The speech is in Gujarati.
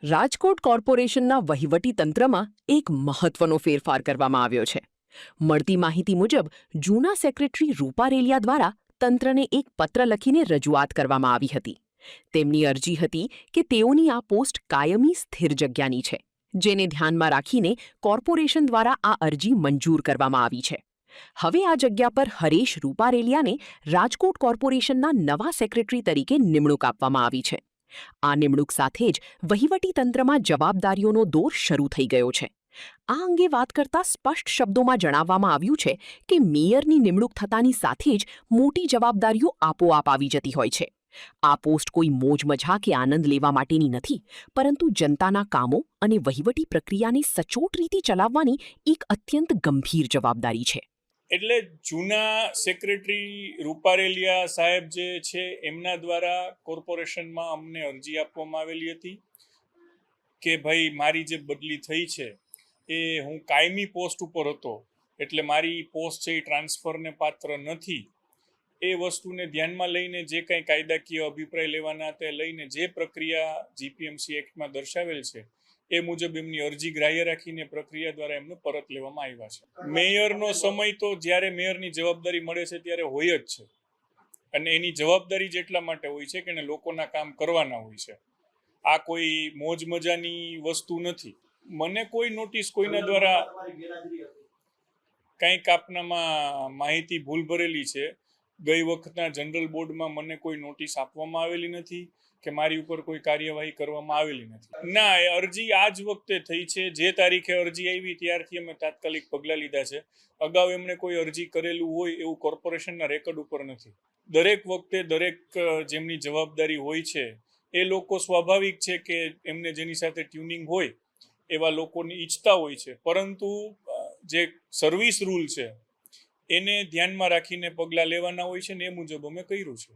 રાજકોટ કોર્પોરેશનના વહીવટી તંત્રમાં એક મહત્વનો ફેરફાર કરવામાં આવ્યો છે. મળતી માહિતી મુજબ જૂના સેક્રેટરી રૂપા રેલિયા દ્વારા તંત્રને એક પત્ર લખીને રજૂઆત કરવામાં આવી હતી. તેમની અરજી હતી કે તેઓની આ પોસ્ટ કાયમી સ્થિર જગ્યાની છે, જેને ધ્યાનમાં રાખીને કોર્પોરેશન દ્વારા આ અરજી મંજૂર કરવામાં આવી છે. હવે આ જગ્યા પર હરેશ રૂપારેલિયાને રાજકોટ કોર્પોરેશનના નવા સેક્રેટરી તરીકે નિમણૂક આપવામાં આવી છે. આ નિમણૂક સાથે જ વહીવટીતંત્રમાં જવાબદારીઓનો દોર શરૂ થઈ ગયો છે. આ અંગે વાત કરતા સ્પષ્ટ શબ્દોમાં જણાવવામાં આવ્યું છે કે મેયરની નિમણૂક થતાની સાથે જ મોટી જવાબદારીઓ આપોઆપ આવી જતી હોય છે. આ પોસ્ટ કોઈ મોજમજા કે આનંદ લેવા માટેની નથી, પરંતુ જનતાના કામો અને વહીવટી પ્રક્રિયાને સચોટ રીતે ચલાવવાની એક અત્યંત ગંભીર જવાબદારી છે. એટલે જૂના સેક્રેટરી રૂપારેલિયા સાહેબ જે છે એમના દ્વારા કોર્પોરેશનમાં અમને અરજી આપવામાં આવેલી હતી કે ભાઈ મારી જે બદલી થઈ છે એ હું કાયમી પોસ્ટ ઉપર હતો, એટલે મારી પોસ્ટ છે એ ટ્રાન્સફરને પાત્ર નથી. એ વસ્તુને ધ્યાનમાં લઈને જે કંઈ કાયદાકીય અભિપ્રાય લેવાના તે લઈને જે પ્રક્રિયા જીપીએમસી એક્ટમાં દર્શાવેલ છે એ મુજબ એમની અરજી ગ્રાહ્ય રાખીને પ્રક્રિયા દ્વારા એમને પરત લેવામાં આવ્યા છે. મેયરનો સમય તો જ્યારે મેયરની જવાબદારી મળે છે ત્યારે હોય જ છે, અને એની જવાબદારી જ એટલા માટે હોય છે કે એને લોકોના કામ કરવાના હોય છે. આ કોઈ મોજ મજાની વસ્તુ નથી. મને કોઈ નોટિસ કોઈના દ્વારા કંઈક આપનામાં માહિતી ભૂલ ભરેલી છે. ગઈ વખતના જનરલ બોર્ડમાં મને કોઈ નોટિસ આપવામાં આવેલી નથી કે મારી ઉપર કોઈ કાર્યવાહી કરવામાં આવેલી નથી. ના, એ અરજી આ જ વખતે થઈ છે. જે તારીખે અરજી આવી ત્યારથી અમે તાત્કાલિક પગલાં લીધા છે. અગાઉ એમણે કોઈ અરજી કરેલું હોય એવું કોર્પોરેશનના રેકોર્ડ ઉપર નથી. દરેક વખતે દરેક જેમની જવાબદારી હોય છે એ લોકો સ્વાભાવિક છે કે એમને જેની સાથે ટ્યુનિંગ હોય એવા લોકોને ઈચ્છતા હોય છે, પરંતુ જે સર્વિસ રૂલ છે એને ધ્યાનમાં રાખીને પગલાં લેવાના હોય છે ને એ મુજબ અમે કર્યું છે.